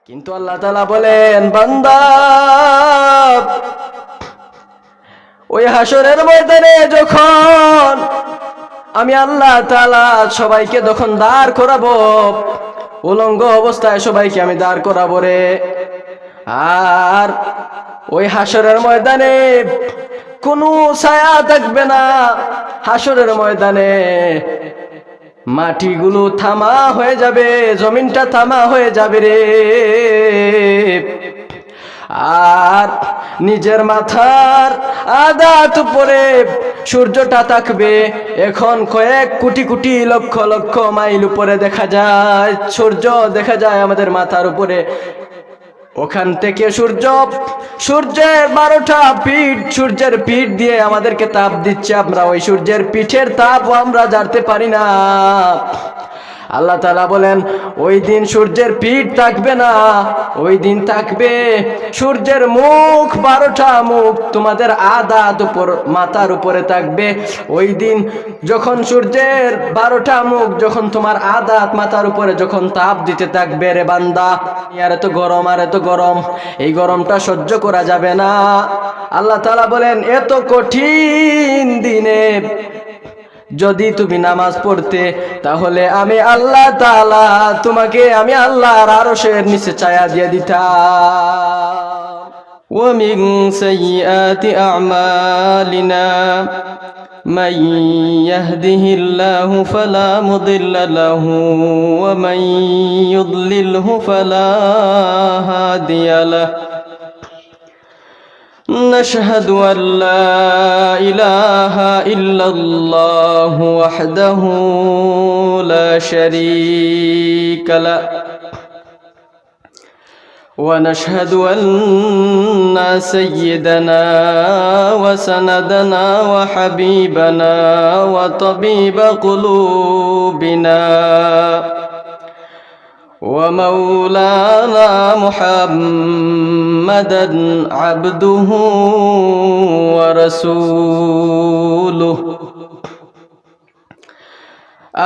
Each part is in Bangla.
কিন্তু আল্লাহ তাআলা বলেন, বান্দা ওই হাসরের ময়দানে যখন আমি আল্লাহ তাআলা সবাইকে যখন দাঁড় করাবো, উলঙ্গ অবস্থায় সবাইকে আমি দাঁড় করাবো রে। আর ওই হাসরের ময়দানে কোনো ছায়া থাকবে না। হাসরের ময়দানে মাটিগুলো থামা হয়ে যাবে, জমিনটা থামা হয়ে যাবে রে। আর নিজের মাথার আদাত উপরে সূর্যটা থাকবে। এখন কয়েক কোটি কোটি লক্ষ লক্ষ মাইল উপরে দেখা যায় সূর্য, দেখা যায় আমাদের মাথার উপরে। ওখান থেকে সূর্যের 12টা পিঠ, সূর্যের পিঠ দিয়ে আমাদেরকে তাপ দিচ্ছে। আমরা ওই সূর্যের পিঠের তাপ আমরা জানতে পারি না। আল্লাহ তাআলা বলেন, ওই দিন সূর্যের পিঠ থাকবে না, ওই দিন থাকবে সূর্যের মুখ। 12টা মুখ তোমাদের আদাত উপর মাথার উপরে থাকবে। ওই দিন যখন সূর্যের 12টা মুখ যখন তোমার আদাত মাথার উপরে যখন তাপ দিতে থাকবে রে বান্দা, আর এত গরম, আর এত গরম, এই গরমটা সহ্য করা যাবে না। আল্লাহ তাআলা বলেন, এত কঠিন দিনে যদি তুমি নামাজ পড়তে, তাহলে আমি আল্লাহ তাআলা তোমাকে আমি আল্লাহর আরশের নিচে ছায়া দিয়ে দিতাম। ومن سيئات أعمالنا من يهده الله فلا مضل له ومن يضلله فلا هادي له نشهد أن لا إله إلا الله وحده لا شريك له ونشهد أن سيدنا وسندنا وحبيبنا وطبيب قلوبنا ومولانا محمدا عبده ورسوله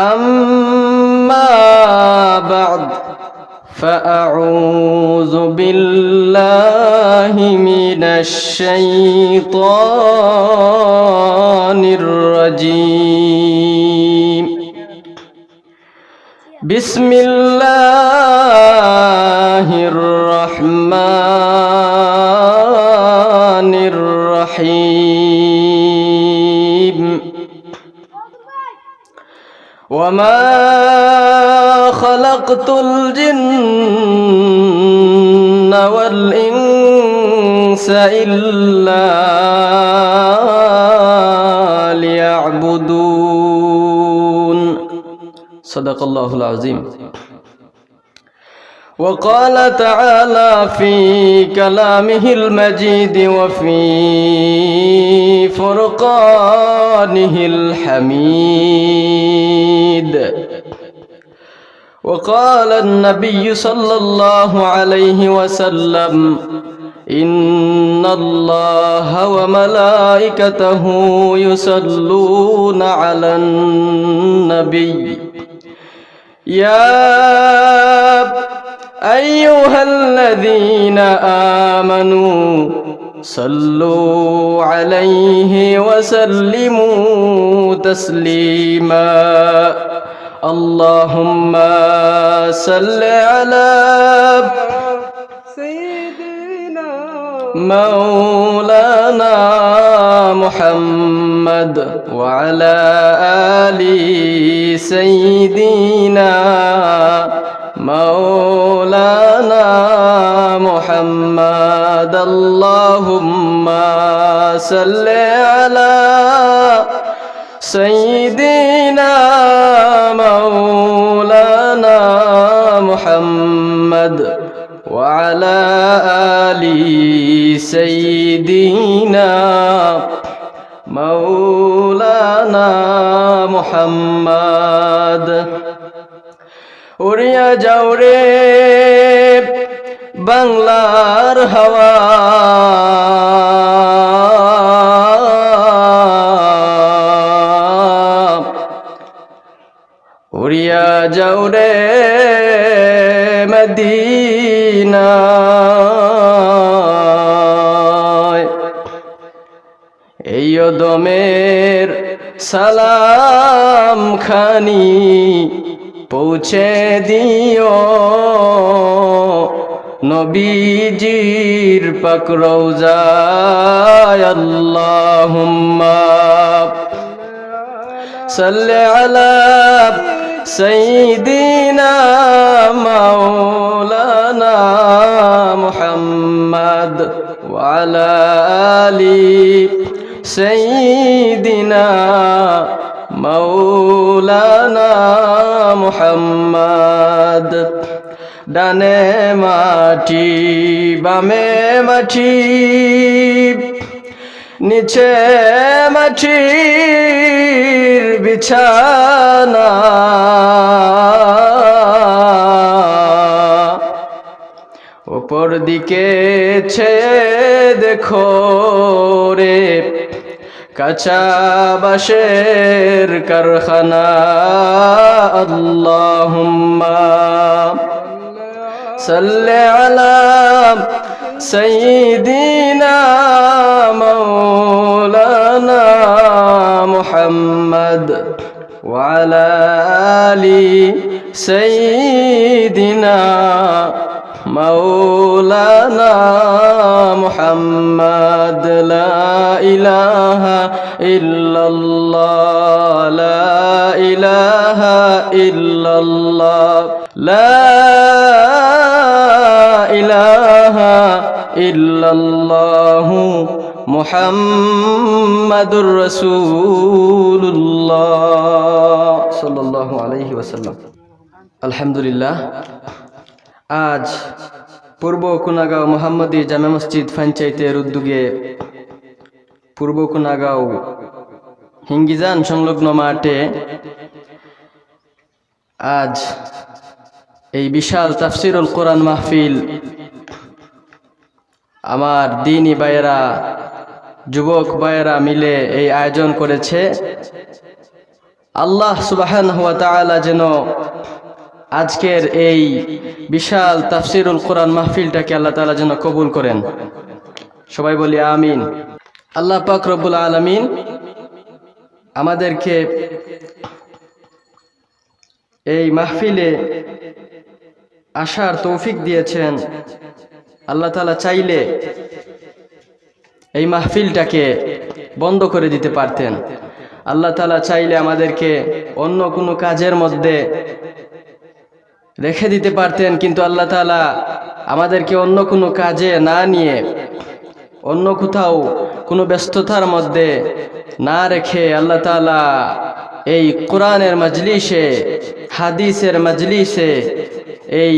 أما بعد فأعوذ بالله من الشيطان الرجيم بسم الله الرحمن الرحيم وما خلقت الجن والإنس إلا ليعبدون صدق الله العظيم. وقال تعالى في كلامه المجيد وفي فرقانه الحميد وقال النبي صلى الله عليه وسلم إن الله وملائكته يصلون على النبي يا أيها الذين آمنوا صلوا عليه وسلموا تسليما اللهم صل على سيدنا مولانا محمد وعلى آل سيدنا مولانا محمد اللهم صل على سيدنا مولانا محمد وعلى آل سيدنا مولانا محمد উড়িয়া যাও রে বাংলার হাওয়া উড়িয়া যাও রে মদিনা মদিনায়। এই দমের সালাম খানি পৌঁছে দিও নবীজির পাক রওজায়। আল্লাহুম্মা সাল্লি আলা সাইয়্যিদিনা মাওলানা মুহাম্মদ ওয়া আলা আলি সাইয়্যিদিনা মাওলানা মুহাম্মদ। ডানে মাটি বামে মাটি নিচে মাটির বিছানা, উপর দিকে ছেয়ে দেখো রে কাঁচা বাঁশের কারখানা। আল্লাহুম্মা সাল্লি আলা সাইয়্যিদিনা মাওলানা মুহাম্মদ ওয়া আলা আলি সাইয়্যিদিনা মাওলানা মুহাম্মদ। লা ইলাহা ইল্লাল্লাহ, লা ইলাহা ইল্লাল্লাহ, লা ইলাহা ইল্লাল্লাহ মুহাম্মাদুর রাসূলুল্লাহ সাল্লাল্লাহু আলাইহি ওয়াসাল্লাম। আলহামদুলিল্লাহ, আজ পূর্ব কুনাগাঁও মোহাম্মদী জামে মসজিদ পঞ্চায়েতের উদ্যোগে পূর্ব কুনাগাঁও হিঙ্গিজান সংলগ্ন মাঠে আজ এই বিশাল তাফসিরুল কোরআন মাহফিল আমার দ্বীনী ভাইয়েরা, যুবক ভাইয়েরা মিলে এই আয়োজন করেছে। আল্লাহ সুবহানাহু ওয়া তাআলা যেন আজকের এই বিশাল তাফসিরুল কোরআন মাহফিলটাকে আল্লাহ তাআলা যেন কবুল করেন। সবাই বলি আমিন। আল্লাহ পাক রব্বুল আলামিন আমাদেরকে এই মাহফিলে আসার তৌফিক দিয়েছেন। আল্লাহ তাআলা চাইলে এই মাহফিলটাকে বন্ধ করে দিতে পারতেন। আল্লাহ তাআলা চাইলে আমাদেরকে অন্য কোনো কাজের মধ্যে রেখে দিতে পারতেন, কিন্তু আল্লাহ তাআলা আমাদেরকে অন্য কোনো কাজে না নিয়ে, অন্য কোথাও কোনো ব্যস্ততার মধ্যে না রেখে আল্লাহ তাআলা এই কোরআনের মজলিসে, হাদিসের মজলিসে, এই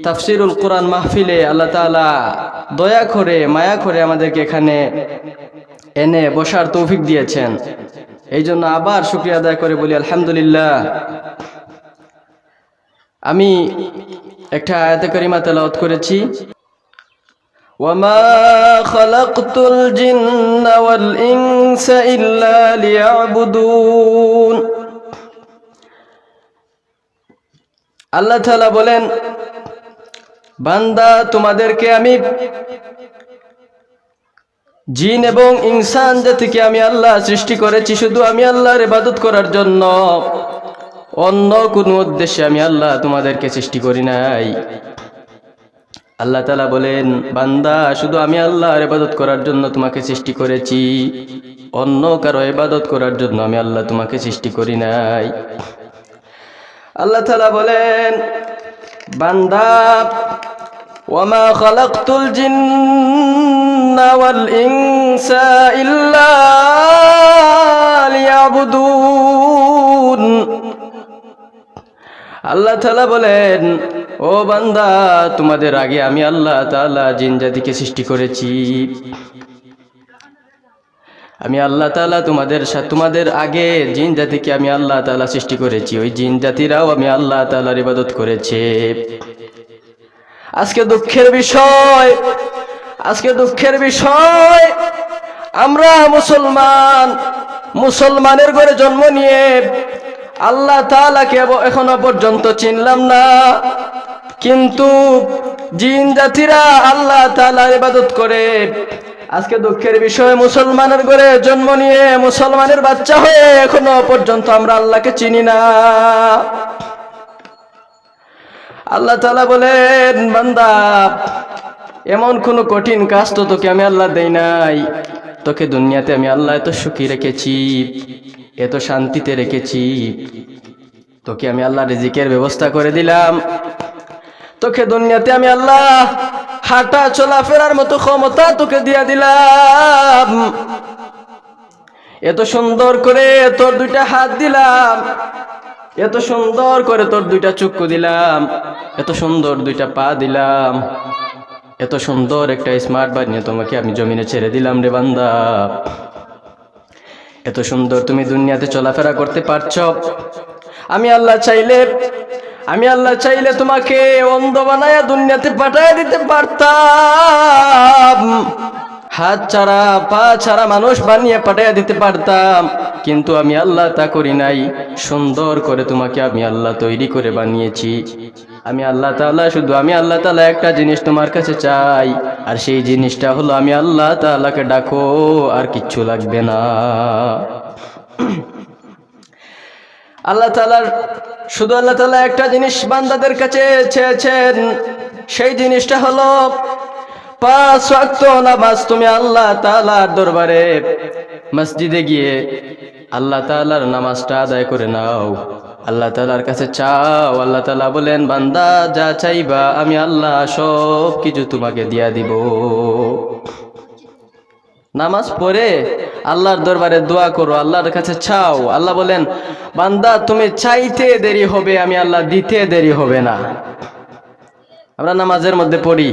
তাফসিরুল কোরআন মাহফিলে আল্লাহ তাআলা দয়া করে মায়া করে আমাদেরকে এখানে এনে বসার তৌফিক দিয়েছেন। এই জন্য আবার শুকরিয়া আদায় করে বলি আলহামদুলিল্লাহ। আমি একটা আয়াতে কারিমা তেলাওয়াত করেছি, ওয়ামা খালাকতুল জিন্না ওয়াল ইনসা ইল্লা লিয়াবুদুন। আল্লাহ তাআলা বলেন, বান্দা তোমাদেরকে আমি জিন এবং ইনসান জাতিকে আমি আল্লাহ সৃষ্টি করেছি শুধু আমি আল্লাহর ইবাদত করার জন্য, অন্য কোনো উদ্দেশ্যে আমি আল্লাহ তোমাদেরকে সৃষ্টি করি নাই। আল্লাহ তাআলা বলেন, বান্দা শুধু আমি আল্লাহর ইবাদত করার জন্য তোমাকে সৃষ্টি করেছি, অন্য কারো ইবাদত করার জন্য আমি আল্লাহ তোমাকে সৃষ্টি করি নাই। আল্লাহ তাআলা বলেন, বান্দা ওয়ামা খালাকতুল জিন্না ওয়াল ইনসা ইল্লা লিয়াবুদুন। আল্লাহ তাআলা বলেন, ও বান্দা তোমাদের আগে আমি আল্লাহ তাআলা জিন জাতিকে সৃষ্টি করেছি। আমি আল্লাহ তাআলা তোমাদের আগে জিন জাতিকে আমি আল্লাহ তাআলা সৃষ্টি করেছি, ওই জিন জাতিরাও আমি আল্লাহ তাআলার ইবাদত করেছে। আজকে দুঃখের বিষয় আমরা মুসলমানের ঘরে জন্ম নিয়ে আল্লাহ তাআলাকে এখনো পর্যন্ত চিনলাম না, কিন্তু জিন জাতিরা আল্লাহ তাআলার ইবাদত করে। আজকে দুঃখের বিষয়, মুসলমানের ঘরে জন্ম নিয়ে মুসলমানের বাচ্চা হয়ে এখনো পর্যন্ত আমরা আল্লাহকে চিনি না। আল্লাহ তাআলা বলেন, বান্দা এমন কোন কঠিন কাজ তো তোকে আমি আল্লাহ দেই নাই। তোকে দুনিয়াতে আমি আল্লাহ এত সুখী রেখেছি, এত শান্তিতে রেখেছি। তোকে আমি আল্লাহ রিজিকের ব্যবস্থা করে দিলাম। তোকে দুনিয়াতে আমি আল্লাহ হাঁটা চলাফেরার মতো ক্ষমতা তোকে দিয়া দিলাম। এত সুন্দর করে তোর দুইটা হাত দিলাম, এত সুন্দর করে তোর দুইটা চক্ষু দিলাম, এত সুন্দর দুইটা পা দিলাম, এত সুন্দর একটা স্মার্ট বানিয়ে তোমাকে আমি জমিনে ছেড়ে দিলাম রে বান্দা। এত সুন্দর তুমি দুনিয়াতে চলাফেরা করতে পারছো। আমি আল্লাহ চাইলে তোমাকে অন্ধ বানায়া দুনিয়াতে পাঠায় দিতে পারতাম, হাত ছাড়া পা ছাড়া মানুষ বানিয়ে পাঠাইয়া দিতে পারতাম, কিন্তু আমি আল্লাহ তা করি নাই। সুন্দর করে তোমাকে আমি আল্লাহ তৈরি করে বানিয়েছি। আমি আল্লাহ তাআলা একটা জিনিস তোমার কাছে চাই, আর সেই জিনিসটা হলো আমি আল্লাহ তাআলাকে ডাকো, আর কিচ্ছু লাগবে না। আল্লাহ তাআলা একটা জিনিস বান্দাদের কাছে চেয়েছেন, সেই জিনিসটা হলো 5 ওয়াক্ত নামাজ তুমি আল্লাহ তাআলার দরবারে মসজিদে গিয়ে আল্লাহ তাআলার নামাজটা আদায় করে নাও, আল্লাহ তাআলার কাছে চাও। আল্লাহ তাআলা বলেন, বান্দা যা চাইবা আমি আল্লাহ সব কিছু তোমাকে দিয়া দিব। নামাজ পড়ে আল্লাহর দরবারে দোয়া করো, আল্লাহর কাছে চাও। আল্লাহ বলেন, বান্দা তুমি চাইতে দেরি হবে, আমি আল্লাহ দিতে দেরি হবে না। আমরা নামাজের মধ্যে পড়ি,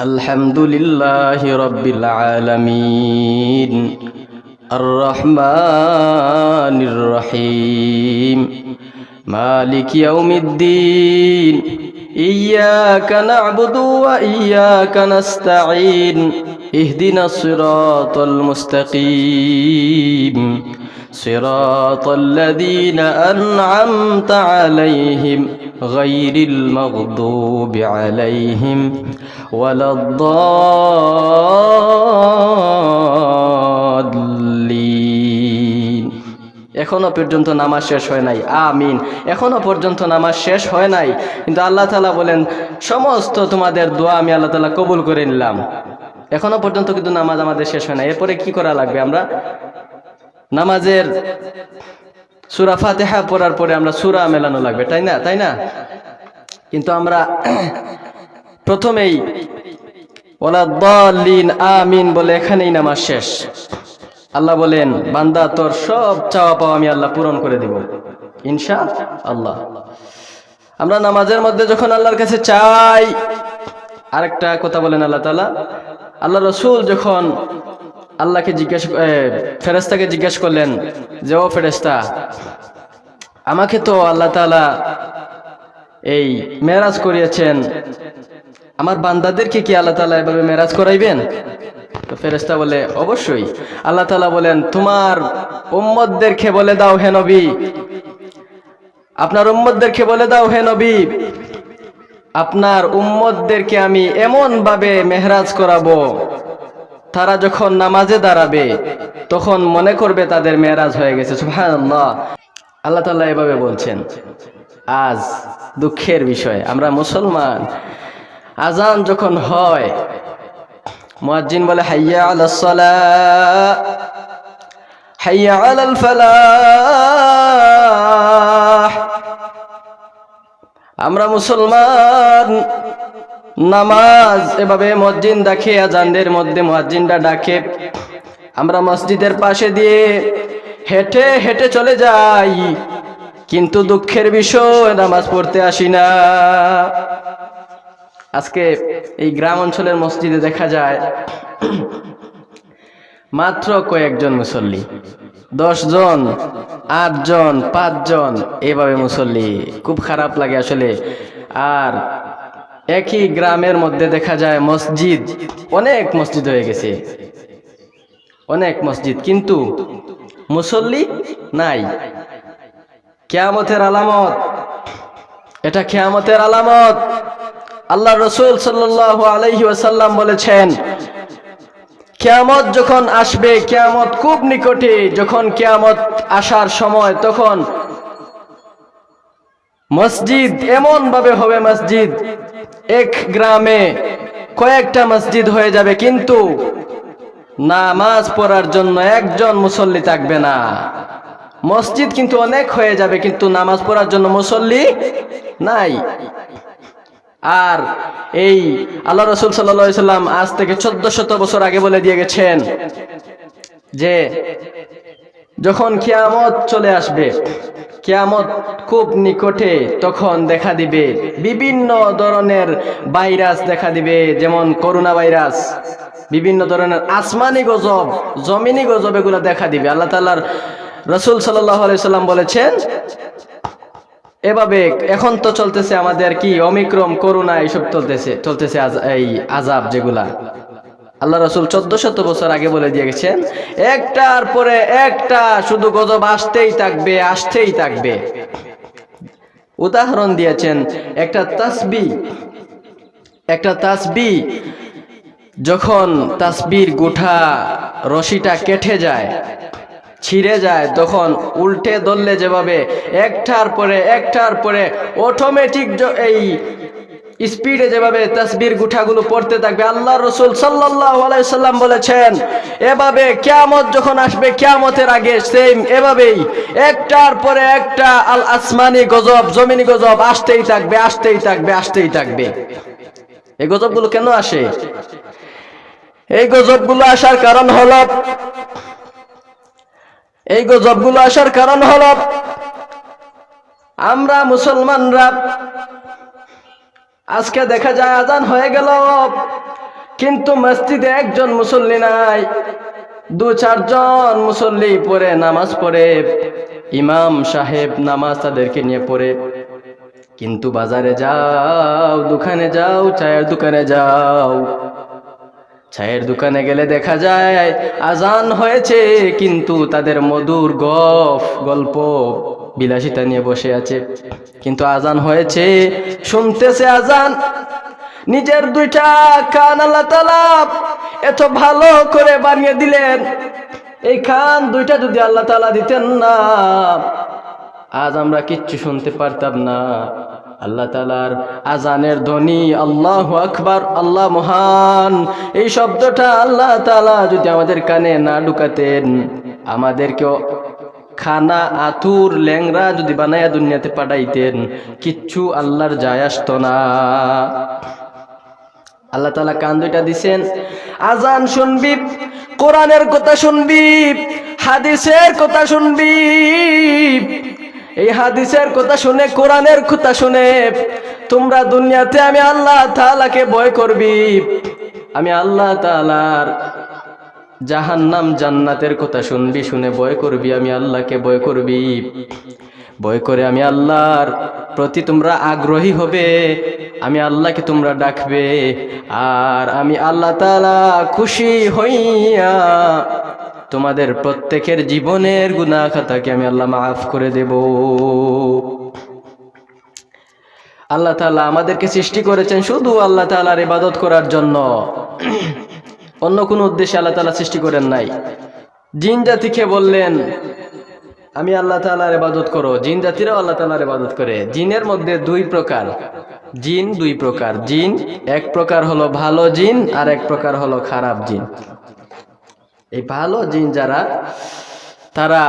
আলহামদুলিল্লাহি রাব্বিল আলামিন আর রহমানির রহিম মালিক ইয়াউমিদ্দিন ইয়্যাকা না'বুদু ওয়া ইয়্যাকা নাস্তাঈন ইহদিনাস সিরাতাল মুস্তাকিম সিরাতাল লাযীনা আন'আমতা আলাইহিম গায়রিল মাগদুবি আলাইহিম ওয়ালাদ-দাল্লিন। এখনো পর্যন্ত নামাজ শেষ হয় নাই। আমিন। এখনো পর্যন্ত নামাজ শেষ হয় নাই, কিন্তু আল্লাহ তাআলা বলেন সমস্ত তোমাদের দোয়া আমি আল্লাহ তাআলা কবুল করে নিলাম। এখনো পর্যন্ত কিন্তু নামাজ আমাদের শেষ হয় নাই। এরপরে কি করা লাগবে? আমরা নামাজের সূরা ফাতিহা পড়ার পরে আমরা সূরা মেলানো লাগবে, তাই না? কিন্তু আমরা প্রথমেই ওয়ালাদ-দাল্লিন আমিন বলে এখানেই নামাজ শেষ। আল্লাহ বলেন, বান্দা তোর সব চাওয়া পাওয়া আমি আল্লাহ পূরণ করে দিব ইনশাআল্লাহ। আমরা নামাজের মধ্যে যখন আল্লাহর কাছে চাই, আরেকটা কথা বলেন আল্লাহ তাআলা, আল্লাহ রাসূল যখন আল্লাহকে ফেরেশতাকে জিজ্ঞেস করলেন যে, ও ফেরেশতা, আমাকে তো আল্লাহ তাআলা এই মেরাজ করিয়েছেন, আমার বান্দাদেরকে কি আল্লাহ তাআলা এভাবে মেরাজ করাইবেন? তো ফেরেশতা বলে, অবশ্যই। আল্লাহ তাআলা বলেন, তোমার উম্মতদেরকে বলে দাও হে নবী, আপনার উম্মতদেরকে বলে দাও হে নবী, আপনার উম্মতদেরকে আমি এমন ভাবে মেহরাজ করাবো, তারা যখন নামাজে দাঁড়াবে তখন মনে করবে তাদের মেরাজ হয়ে গেছে। সুবহানাল্লাহ। আল্লাহ তাআলা এভাবে বলছেন। আজ দুঃখের বিষয়, আমরা মুসলমান, আজান যখন হয় মুয়াজ্জিন বলে, হাইয়া আলাস সালাহ হাইয়া আলাল ফালাহ। আমরা মুসলমান নামাজ এভাবে মুয়াজ্জিন ডাকে, আজানের মধ্যে মুয়াজ্জিনটা ডাকে, আমরা মসজিদের পাশে দিয়ে হেঁটে হেঁটে চলে যাই, কিন্তু দুঃখের বিষয় নামাজ পড়তে আসি না। আজকে এই গ্রাম অঞ্চলের মসজিদে দেখা যায় মাত্র কয়েকজন মুসল্লি, 10 জন, 8 জন, 5 জন এইভাবে মুসল্লি। খুব খারাপ লাগে আসলে। আর একই গ্রামের মধ্যে দেখা যায় মসজিদ, অনেক মসজিদ হয়ে গেছে, অনেক মসজিদ, কিন্তু মুসল্লি নাই। কিয়ামতের আলামত, এটা কিয়ামতের আলামত। আল্লাহ রসুল সাল্লাল্লাহু আলাইহি ওয়াসাল্লাম বলেছেন, কিয়ামত যখন আসবে, কিয়ামত খুব নিকটে, যখন কিয়ামত আসার সময় তখন মসজিদ এমন ভাবে হবে, মসজিদ এক গ্রামে কয়েকটা মসজিদ হয়ে যাবে, কিন্তু নামাজ পড়ার জন্য একজন মুসল্লি থাকবে না। মসজিদ কিন্তু অনেক হয়ে যাবে, কিন্তু নামাজ পড়ার জন্য মুসল্লি নাই। আর এই আল্লাহ রাসূল সাল্লাল্লাহু আলাইহি সাল্লাম আজ থেকে 1400 বছর আগে বলে দিয়ে গেছেন যে যখন কিয়ামত চলে আসবে, কিয়ামত খুব নিকটে, তখন দেখা দিবে বিভিন্ন ধরনের ভাইরাস দেখা দিবে, যেমন করোনা ভাইরাস, বিভিন্ন ধরনের আসমানি গজব, জমিনি গজব, এগুলো দেখা দিবে। আল্লাহ তাআলার রাসূল সাল্লাল্লাহু আলাইহি সাল্লাম বলেছেন এভাবে এখন তো চলতেছে আমাদের কি ওমিক্রন, করোনা, এইসব চলতেছে এই আযাব, যেগুলা আল্লাহ রাসূল 1400 বছর আগে বলে দিয়ে গেছেন, একটার পরে একটা শুধু গজব আসতেই থাকবে, আসতেই থাকবে। উদাহরণ দিয়েছেন, একটা তাসবিহ যখন তাসবির গোটা রশিটা কেটে যায়, ছিঁড়ে যায়, তখন উল্টে ধরলে যেভাবে একটার পরে অটোমেটিক এই স্পিডে যেভাবে তাসবির গুঠাগুলো পড়তে থাকবে, আল্লাহ রাসূল সাল্লাল্লাহু আলাইহি সাল্লাম বলেছেন এভাবে কিয়ামত যখন আসবে, কিয়ামতের আগে সেম এভাবেই একটার পরে একটা আল আসমানি গজব, জমিনি গজব আসতেই থাকবে, আসতেই থাকবে, আসতেই থাকবে। এই গজবগুলো কেন আসে? এই গজবগুলো আসার কারণ হলো আমরা মুসলমানরা আজকে দেখা যায় আজান হয়ে গেল, কিন্তু মসজিদে একজন মুসল্লি নাই, 2-4 জন মুসল্লি পড়ে, নামাজ পড়ে, ইমাম সাহেব নামাজ তাদেরকে নিয়ে পড়ে। কিন্তু বাজারে যাও, দোকানে যাও, চায়ের দোকানে যাও, চায়ের দোকানে গেলে দেখা যায় আজান হয়েছে, কিন্তু তাদের মধুর গল্প বিলাসিতা নিয়ে বসে আছে। কিন্তু আজান হয়েছে, শুনতেছে আজান, নিজের 2টা কান আল্লাহ তাআলা এত ভালো করে বানিয়ে দিলেন, এই কান 2টা যদি আল্লাহ তাআলা দিতেন না, আজ আমরা কিচ্ছু শুনতে পারতাম না। আল্লাহ তাআলার আজানের ধ্বনি, আল্লাহু আকবার, আল্লাহ মহান, এই শব্দটা আল্লাহ তাআলা যদি আমাদের কানে না ঢুকাতেন, আমাদেরকেও খানা আতুর ল্যাংরা যদি বানায়া দুনিয়াতে পাঠাইতেন, কিচ্ছু আল্লাহর যায় আসতো না। আল্লাহ তাআলা কান 2টা দিছেন, আজান শুনবি, কোরআনের কথা শুনবি, হাদিসের কথা শুনবি। এই হাদিসের কথা শুনে, কোরআনের কথা শুনে তোমরা দুনিয়াতে আমি আল্লাহ তাআলাকে ভয় করবি, আমি আল্লাহ তাআলার জাহান্নাম জান্নাতের কথা শুনবি, শুনে ভয় করবি, আমি আল্লাহকে ভয় করবি, ভয় করে আমি আল্লাহর প্রতি তোমরা আগ্রহী হবে, আমি আল্লাহকে তোমরা ডাকবে, আর আমি আল্লাহ তাআলা খুশি হইয়া তোমাদের প্রত্যেকের জীবনের গুনাহ খাতাকে আমি আল্লাহ মাফ করে দেব। আল্লাহ তাআলা আমাদেরকে সৃষ্টি করেছেন শুধু আল্লাহ তাআলার ইবাদত করার জন্য, অন্য কোনো উদ্দেশ্যে আল্লাহ তাআলা সৃষ্টি করেন নাই। জিন জাতিকে বললেন আমি আল্লাহ তাআলার ইবাদত করো, জিন জাতিরাও আল্লাহ তাআলার ইবাদত করে। জিনের মধ্যে 2 প্রকার জিন, 2 প্রকার জিন, এক প্রকার হলো ভালো জিন, আর এক প্রকার হলো খারাপ জিন। এই ভালো জিন যারা, তারা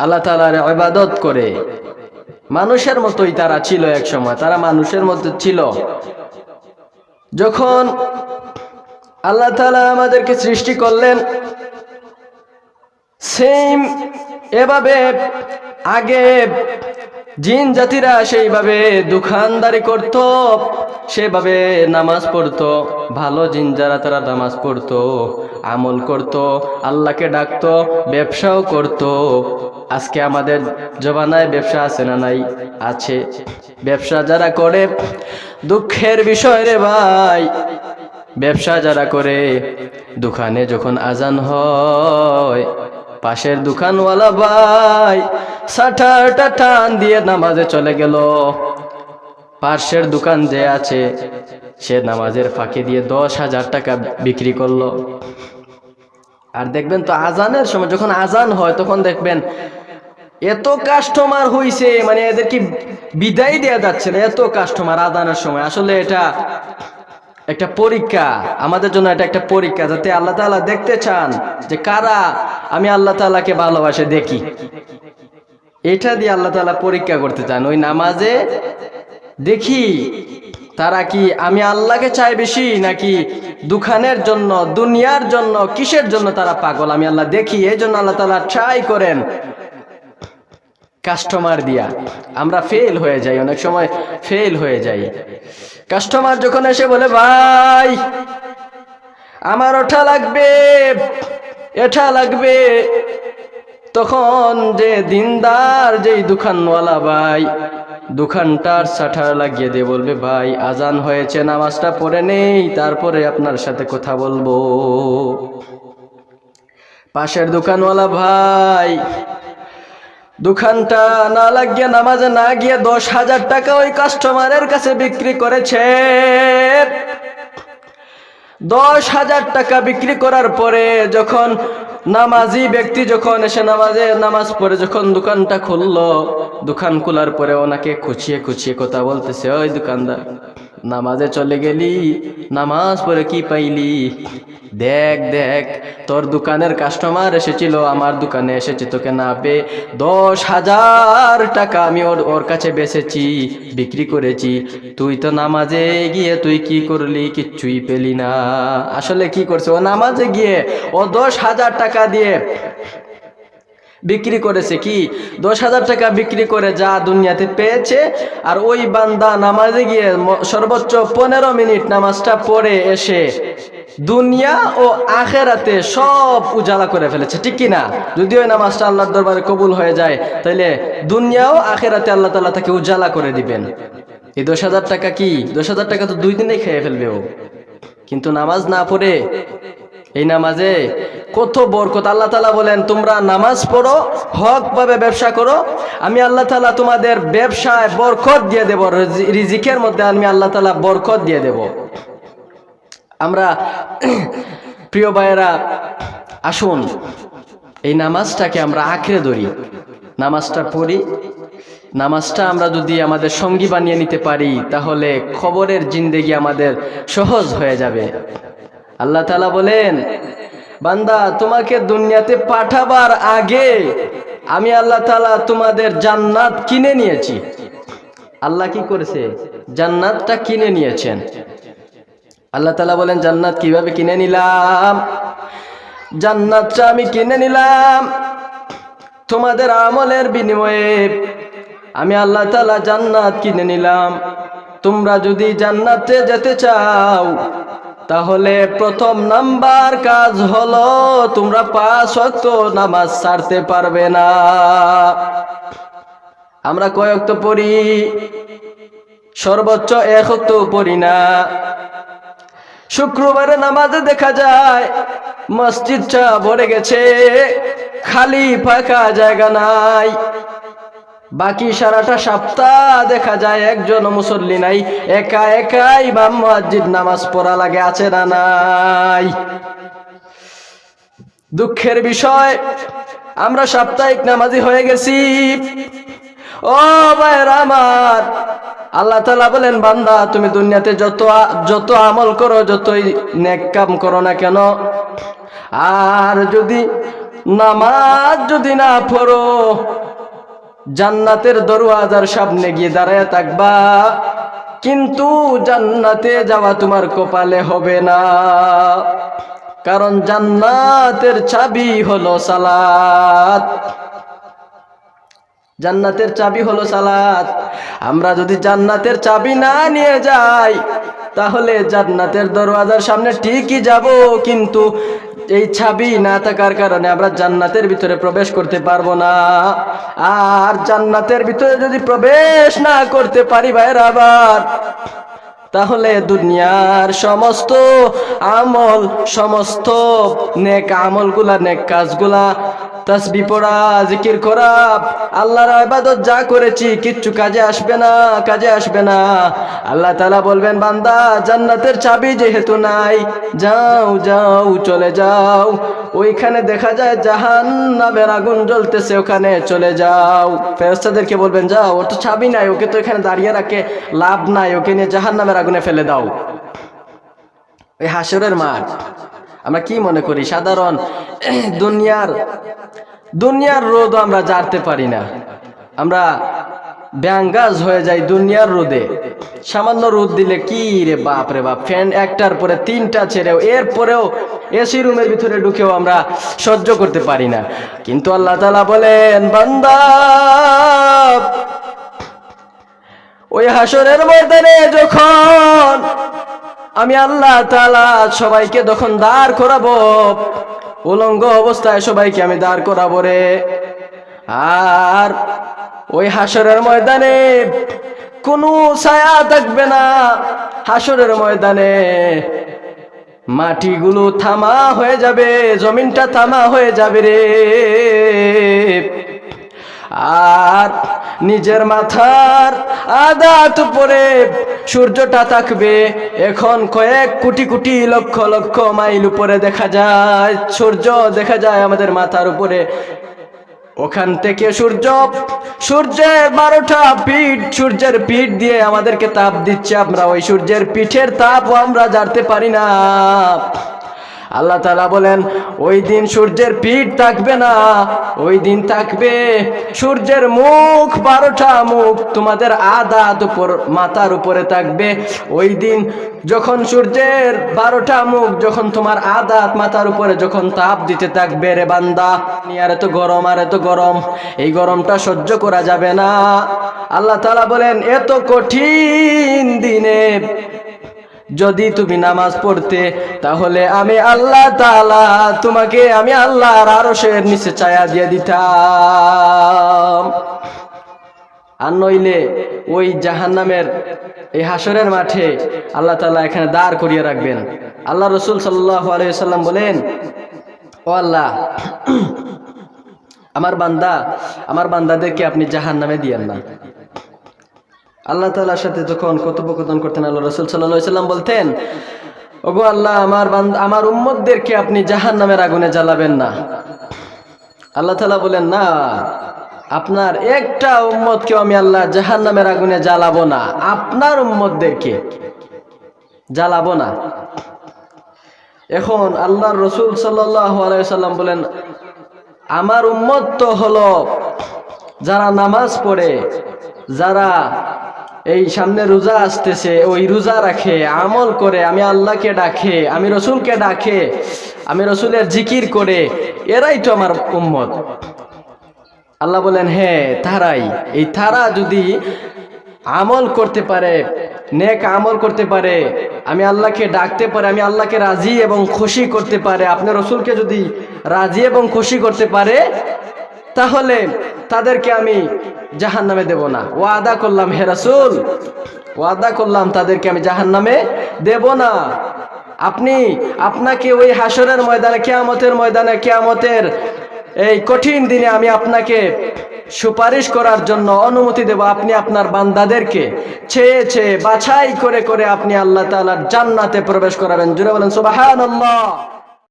আল্লাহ তাআলার ইবাদত করে, মানুষের মতোই তারা ছিল এক সময়, তারা মানুষের মতো ছিল। যখন আল্লাহ তাআলা আমাদেরকে সৃষ্টি করলেন, সেম এভাবে আগে জিন জাতিরা সেইভাবে দোকানদারি করত, সেভাবে নামাজ পড়তো। ভালো জিন যারা, তারা নামাজ পড়তো, আমল করত, আল্লাহকে ডাকতো, ব্যবসাও করত। আজকে আমাদের জমানায় ব্যবসা আছে না নাই? আছে। ব্যবসা যারা করে, দুঃখের বিষয় রে ভাই, ব্যবসা যারা করে, দোকানে যখন আজান হয়, পাশের দোকানওয়ালা ভাই শাটারটা টান দিয়ে নামাজে চলে গেল। পার্শ্বের দোকান যে আছে সে নামাজের ফাঁকে দিয়ে 10,000 টাকা বিক্রি করলো। আর দেখবেন তো আজানের সময় যখন আজান হয় তখন দেখবেন এত কাস্টমার হইছে, মানে এদেরকে বিদায় দেওয়া যাচ্ছে না, এত কাস্টমার আজানের সময়। আসলে এটা একটা পরীক্ষা আমাদের জন্য, এটা একটা পরীক্ষা, যাতে আল্লাহ তাআলা দেখতে চান যে কারা আমি আল্লাহ তাআলাকে ভালোবাসে দেখি। এটা দিয়ে আল্লাহ তাআলা পরীক্ষা করতে চান। ওই নামাজে দেখি তারা কি আমি আল্লাহকে চাই বেশি নাকি দুখানের জন্য, দুনিয়ার জন্য, কিসের জন্য তারা পাগল, আমি আল্লাহ দেখি। এই জন্য আল্লাহ তাআলা ট্রাই করেন কাস্টমার দিয়া। আমরা ফেল হয়ে যাই, অনেক সময় ফেল হয়ে যাই। কাস্টমার যখন এসে বলে ভাই আমার ওঠা লাগবে, এটা লাগবে, তখন যে দিনদার যেই দোকানওয়ালা ভাই দোকানটার শাটার লাগিয়ে দিয়ে বলবে ভাই আজান হয়েছে, নামাজটা পড়ে নেই, তারপরে আপনার সাথে কথা বলবো। পাশের দোকানওয়ালা ভাই দোকানটা না লাগিয়ে নামাজে না গিয়ে 10,000 টাকা ওই কাস্টমারের কাছে বিক্রি করেছে। 10,000 টাকা বিক্রি করার পরে যখন নামাজি ব্যক্তি যখন এসে নামাজ পড়ে যখন দোকানটা খুললো, দোকান খোলার পরে ওনাকে খুঁচিয়ে খুঁচিয়ে কথা বলতেছে, ওই দোকানদার নামাজে চলে গেলি, নামাজ পড়ে কি পাইলি? দেখ দেখ তোর দোকানের কাস্টমার এসেছিল, আমার দোকানে এসেছে তোকে না পেয়ে 10,000 টাকা আমি ওর কাছে বেচেছি, বিক্রি করেছি। তুই তো নামাজে গিয়ে তুই কি করলি? কিচ্ছুই পেলি না। আসলে কি করছে? ও নামাজে গিয়ে ও 10,000 টাকা দিয়ে বিক্রি করেছে কি? 10,000 টাকা বিক্রি করে যা দুনিয়াতে পেয়েছে, আর ওই বান্দা নামাজে গিয়ে সর্বোচ্চ 15 মিনিট নামাজটা পড়ে এসে দুনিয়া ও আখেরাতে সব উজালা করে ফেলেছে, ঠিক কিনা? যদি ওই নামাজটা আল্লাহর দরবারে কবুল হয়ে যায় তাহলে দুনিয়া ও আখেরাতে আল্লাহ তাআলা তাকে উজালা করে দিবেন। এই 10,000 টাকা কি? 10,000 টাকা তো 2 দিনেই খেয়ে ফেলবে ও। কিন্তু নামাজ না পড়ে, এই নামাজে কত বরকত। আল্লাহ তাআলা বলেন তোমরা নামাজ পড়ো, হক ভাবে ব্যবসা করো, আমি আল্লাহ তাআলা তোমাদের ব্যবসায় বরকত দিয়ে দেব, রিজিকের মধ্যে আমি আল্লাহ তাআলা বরকত দিয়ে দেব। আমরা প্রিয় ভাইয়েরা আসুন এই নামাজটাকে আমরা আঁকড়ে ধরি, নামাজটা পড়ি। নামাজটা আমরা যদি আমাদের সঙ্গী বানিয়ে নিতে পারি তাহলে খবরের জিন্দেগি আমাদের সহজ হয়ে যাবে। আল্লাহ তাআলা বলেন বান্দা তোমাকে দুনিয়াতে পাঠাবার আগে আমি আল্লাহ তাআলা তোমাদের জান্নাত কিনে নিয়েছি। আল্লাহ কি করেছে? জান্নাতটা কিনে নিয়েছেন। আল্লাহ তাআলা বলেন জান্নাত কিভাবে কিনে নিলাম? জান্নাতটা আমি কিনে নিলাম তোমাদের আমলের বিনিময়ে। আমি আল্লাহ তাআলা জান্নাত কিনে নিলাম। তোমরা যদি জান্নাতে যেতে চাও তাহলে প্রথম নাম্বার কাজ হলো তোমরা 5 ওয়াক্ত নামাজ ছাড়তে পারবে না। আমরা কয় ওয়াক্ত পড়ি? সর্বোচ্চ 1 ওয়াক্ত পড়ি না। শুক্রবারে নামাজে দেখা যায় মসজিদটা ভরে গেছে, খালি ফাঁকা জায়গা নাই। বাকি সারাটা সপ্তাহ দেখা যায় একজন মুসল্লি নাই, একা একা ইমাম মুয়াজ্জিন নামাজ পড়া লাগে, আছে না নাই? দুঃখের বিষয় আমরা সাপ্তাহিক নামাজি হয়ে গেছি। ও ভাইরা আমার, আল্লাহ তাআলা বলেন বান্দা তুমি দুনিয়াতে যত আমল করো, যতই নেক কাম করো না কেন, আর যদি নামাজ যদি না পড়ো, জান্নাতের দরওয়াজার সামনে গিয়ে দাঁড়ায় থাকবা, কিন্তু জান্নাতে যাওয়া তোমার কপালে হবে না। কারণ জান্নাতের চাবি হলো সালাত। জান্নাতের চাবি হলো সালাত। আমরা যদি জান্নাতের চাবি না নিয়ে যাই তাহলে জান্নাতের দরওয়াজার সামনে ঠিকই যাব, কিন্তু এই চাবি না থাকার কারণে আমরা জান্নাতের ভিতরে প্রবেশ করতে পারবো না। আর জান্নাতের ভিতরে যদি প্রবেশ না করতে পারি ভাইরা আবার, তাহলে দুনিয়ার সমস্ত আমল, সমস্ত নেক আমলগুলা, নেক কাজগুলা তাসবিহ পড়া, জিকির করা, আল্লাহর ইবাদত যা করেছি কিচ্ছু কাজে আসবে না, কাজে আসবে না। আল্লাহ তাআলা বলবেন, বান্দা জান্নাতের চাবি যেহেতু নাই, যাও যাও চলে যাও। ওইখানে দেখা যায় জাহান্নামের আগুন জ্বলতেছে, ওখানে চলে যাও। ফেরেশতাদেরকে বলবেন, যাও, ওর তো চাবি নাই, ওকে তো এখানে দাঁড়িয়ে রাখে লাভ নাই, ওকে নিয়ে জাহান্নামের আগুনে ফেলে দাও। ওই হাসরের মাঠ আমরা কি মনে করি, সাধারণ দুনিয়ার রোদ আমরা জানতে পারি না, আমরা ব্যাঙ্গাজ হয়ে যাই দুনিয়ার রোদে। সামান্য রোদ দিলে কি রে বাপ রে বাপ, ফ্যান একটার পরে তিনটা ছেড়েও, এরপরেও এসি রুমের ভিতরে ঢুকেও আমরা সহ্য করতে পারি না। কিন্তু আল্লাহ তাআলা বলেন, বান্দা ওই হাসরের ময়দানে যখন আমি আল্লাহ তাআলা সবাইকে তখন দাঁড় করাবো, উলঙ্গ অবস্থায় সবাইকে আমি দাঁড় করাবো রে। আর ওই হাসরের ময়দানে কোনো ছায়া থাকবে না, হাসরের ময়দানে মাটিগুলো থামা হয়ে যাবে, জমিনটা থামা হয়ে যাবে রে। আর নিজের মাথার আদাত উপরে সূর্যটা থাকবে, এখন কয়েক কোটি কোটি লক্ষ লক্ষ মাইল উপরে দেখা যায় সূর্য, দেখা যায় আমাদের মাথার উপরে। ওখান থেকে সূর্যের 12টা পিঠ, সূর্যের পিঠ দিয়ে আমাদেরকে তাপ দিচ্ছে, আমরা ওই সূর্যের পিঠের তাপও আমরা জানতে পারি না। আল্লাহ তাআলা বলেন, ওই দিন সূর্যের পিঠ থাকবে না, ওই দিন থাকবে সূর্যের মুখ, 12টা মুখ তোমাদের আদাত উপর মাথার উপরে থাকবে। ওই দিন যখন সূর্যের 12টা মুখ যখন তোমার আদাত মাথার উপরে যখন তাপ দিতে থাকবে রে বান্দা, আর এত গরম, আর এত গরম, এই গরমটা সহ্য করা যাবে না। আল্লাহ তাআলা বলেন, এত কঠিন দিনে যদি তুমি নামাজ পড়তে, তাহলে আমি আল্লাহ তাআলা তোমাকে আমি আল্লাহর আরশের নিচে ছায়া দিয়ে দিতাম। আর নইলে ওই জাহান্নামের এই হাসরের মাঠে আল্লাহ তাআলা এখানে দাঁড় করিয়ে রাখবেন। আল্লাহ রাসূল সাল্লাল্লাহু আলাইহি ওয়াসাল্লাম বলেন, ও আল্লাহ, আমার বান্দাদেরকে আপনি জাহান্নামে দিয়েন না। আল্লাহ তাআলার সাথে যখন কথোপকথন করতেন, আল্লাহ রাসূল সাল্লাল্লাহু আলাইহি ওয়াসাল্লাম বলতেন, ওগো আল্লাহ, আমার উম্মতদেরকে আপনি জাহান্নামের আগুনে জ্বালাবেন না। আল্লাহ তাআলা বলেন, না, আপনার একটা উম্মতকেও আমি আল্লাহ জাহান্নামের আগুনে জ্বালাবো না, আপনার উম্মতদেরকে জ্বালাবো না। এখন আল্লাহর রাসূল সাল্লাল্লাহু আলাইহি ওয়াসাল্লাম বলেন, আমার উম্মত তো হলো যারা নামাজ পড়ে, যারা এই সামনে রোজা আসতেছে, ওই রোজা রাখে, আমল করে, আমি আল্লাহকে ডাকে, আমি রসুলকে ডাকে, আমি রসুলের জিকির করে, এরাই তো আমার উম্মত। আল্লাহ বলেন, হ্যাঁ তারাই, এই তারা যদি আমল করতে পারে, নেক আমল করতে পারে, আমি আল্লাহকে ডাকতে পারে, আমি আল্লাহকে রাজি এবং খুশি করতে পারে, আপনি রসুলকে যদি রাজি এবং খুশি করতে পারে, তাহলে তাদেরকে আমি জাহান্নামে দেব না। ওয়াদা করলাম হে রাসূল, ওয়াদা করলাম তাদেরকে আমি জাহান্নামে দেব না। আপনাকে ওই হাসরের ময়দানে, কিয়ামতের এই কঠিন দিনে আমি আপনাকে সুপারিশ করার জন্য অনুমতি দেব। আপনি আপনার বান্দাদেরকে চেয়ে বাছাই করে আপনি আল্লাহ তাআলার জান্নাতে প্রবেশ করাবেন। জোরে বলেন সুবহানাল্লাহ।